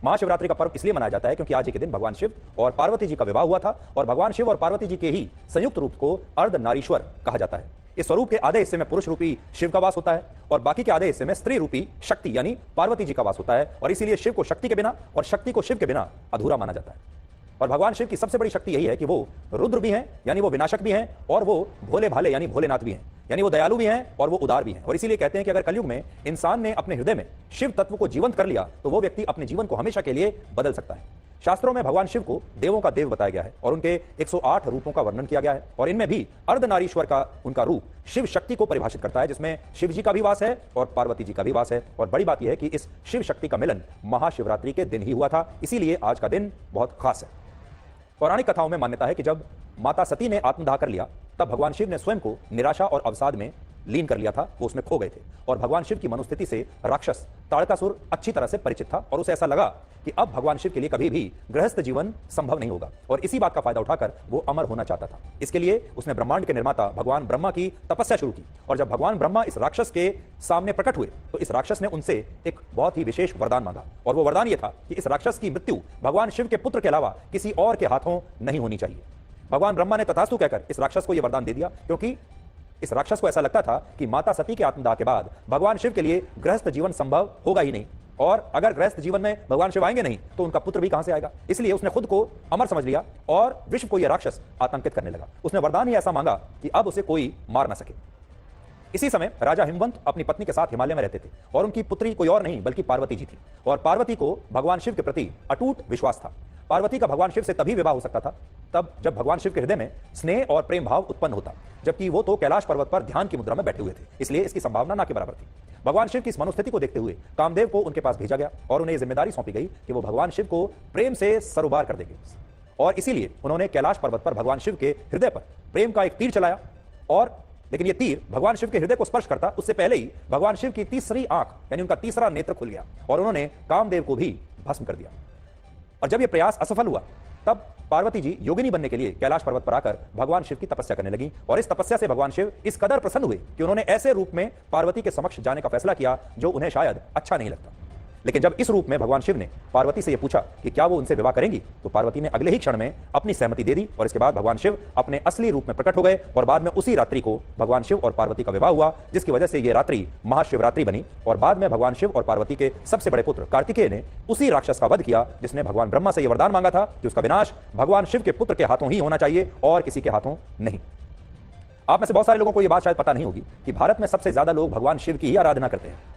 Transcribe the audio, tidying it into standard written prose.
महाशिवरात्रि का पर्व इसलिए मनाया जाता है क्योंकि आज ही के दिन भगवान शिव और पार्वती जी का विवाह हुआ था और भगवान शिव और पार्वती जी के ही संयुक्त रूप को अर्धनारीश्वर कहा जाता है। इस स्वरूप के आधे हिस्से में पुरुष रूपी शिव का वास होता है और बाकी के आधे हिस्से में स्त्री रूपी शक्ति यानी पार्वती जी का वास होता है और इसीलिए शिव को शक्ति के बिना और शक्ति को शिव के बिना अधूरा माना जाता है। और भगवान शिव की सबसे बड़ी शक्ति यही है कि वो रुद्र भी हैं यानी वो विनाशक भी हैं और वो भोले भाले यानी भोलेनाथ भी हैं यानी वो दयालु भी हैं और वो उदार भी हैं। और इसीलिए कहते हैं कि अगर कलयुग में इंसान ने अपने हृदय में शिव तत्व को जीवंत कर लिया तो वो व्यक्ति अपने जीवन को हमेशा के लिए बदल सकता है। शास्त्रों में भगवान शिव को देवों का देव बताया गया है और उनके 108 रूपों का वर्णन किया गया है और इनमें भी अर्धनारीश्वर का उनका रूप शिव शक्ति को परिभाषित करता है जिसमें शिव जी का भी वास है और पार्वती जी का भी वास है। और बड़ी बात यह है कि इस शिव शक्ति का मिलन महाशिवरात्रि के दिन ही हुआ था, इसीलिए आज का दिन बहुत खास है। पौराणिक कथाओं में मान्यता है कि जब माता सती ने आत्मदाह कर लिया तब भगवान शिव ने स्वयं को निराशा और अवसाद में लीन कर लिया था, वो उसमें खो गए थे और भगवान शिव की मनुस्थिति से राक्षस ताड़कासुर अच्छी तरह से परिचित था और उसे ऐसा लगा कि अब भगवान शिव के लिए कभी भी गृहस्थ जीवन संभव नहीं होगा और इसी बात का फायदा उठाकर वो अमर होना चाहता था। इसके लिए उसने ब्रह्मांड के निर्माता भगवान ब्रह्मा की तपस्या शुरू की और जब भगवान ब्रह्मा इस राक्षस के सामने प्रकट हुए तो इस राक्षस ने उनसे एक बहुत ही विशेष वरदान मांगा और वो वरदान ये था कि इस राक्षस की मृत्यु भगवान शिव के पुत्र के अलावा किसी और के हाथों नहीं होनी चाहिए। भगवान ब्रह्मा ने तथास्तु कहकर इस राक्षस को यह वरदान दे दिया क्योंकि इस राक्षस को ऐसा लगता था कि माता सती के आत्मदाह के बाद भगवान शिव के लिए गृहस्थ जीवन संभव होगा ही नहीं और अगर गृहस्थ जीवन में भगवान शिव आएंगे नहीं तो उनका पुत्र भी कहां से आएगा। इसलिए उसने खुद को अमर समझ लिया और विश्व को यह राक्षस आतंकित करने लगा। उसने वरदान ही ऐसा मांगा कि अब उसे कोई मार ना सके। इसी समय राजा हिमवंत अपनी पत्नी के साथ हिमालय में रहते थे और उनकी पुत्री कोई और नहीं बल्कि पार्वती जी थी और पार्वती को भगवान शिव के प्रति अटूट विश्वास था। पार्वती का भगवान शिव से तभी विवाह हो सकता था तब जब भगवान शिव के हृदय में स्नेह और प्रेम भाव उत्पन्न होता, जबकि वो तो कैलाश पर्वत पर ध्यान की मुद्रा में बैठे हुए थे, इसलिए इसकी संभावना ना के बराबर थी। भगवान शिव की इस मनोस्थिति को देखते हुए कामदेव को उनके पास भेजा गया और उन्हें जिम्मेदारी सौंपी गई कि वो भगवान शिव को प्रेम से सरोबार कर देंगे और इसीलिए उन्होंने कैलाश पर्वत पर भगवान शिव के हृदय पर प्रेम का एक तीर चलाया और लेकिन ये तीर भगवान शिव के हृदय को स्पर्श करता उससे पहले ही भगवान शिव की तीसरी आंख यानी उनका तीसरा नेत्र खुल गया और उन्होंने कामदेव को भी भस्म कर दिया। और जब यह प्रयास असफल हुआ तब पार्वती जी योगिनी बनने के लिए कैलाश पर्वत पर आकर भगवान शिव की तपस्या करने लगी और इस तपस्या से भगवान शिव इस कदर प्रसन्न हुए कि उन्होंने ऐसे रूप में पार्वती के समक्ष जाने का फैसला किया जो उन्हें शायद अच्छा नहीं लगता। लेकिन जब इस रूप में भगवान शिव ने पार्वती से यह पूछा कि क्या वो उनसे विवाह करेंगी तो पार्वती ने अगले ही क्षण में अपनी सहमति दे दी और इसके बाद भगवान शिव अपने असली रूप में प्रकट हो गए और बाद में उसी रात्रि को भगवान शिव और पार्वती का विवाह हुआ, जिसकी वजह से यह रात्रि महाशिवरात्रि बनी। और बाद में भगवान शिव और पार्वती के सबसे बड़े पुत्र कार्तिकेय ने उसी राक्षस का वध किया जिसने भगवान ब्रह्मा से यह वरदान मांगा था कि उसका विनाश भगवान शिव के पुत्र के हाथों ही होना चाहिए और किसी के हाथों नहीं। आप में से बहुत सारे लोगों को यह बात शायद पता नहीं होगी कि भारत में सबसे ज्यादा लोग भगवान शिव की ही आराधना करते हैं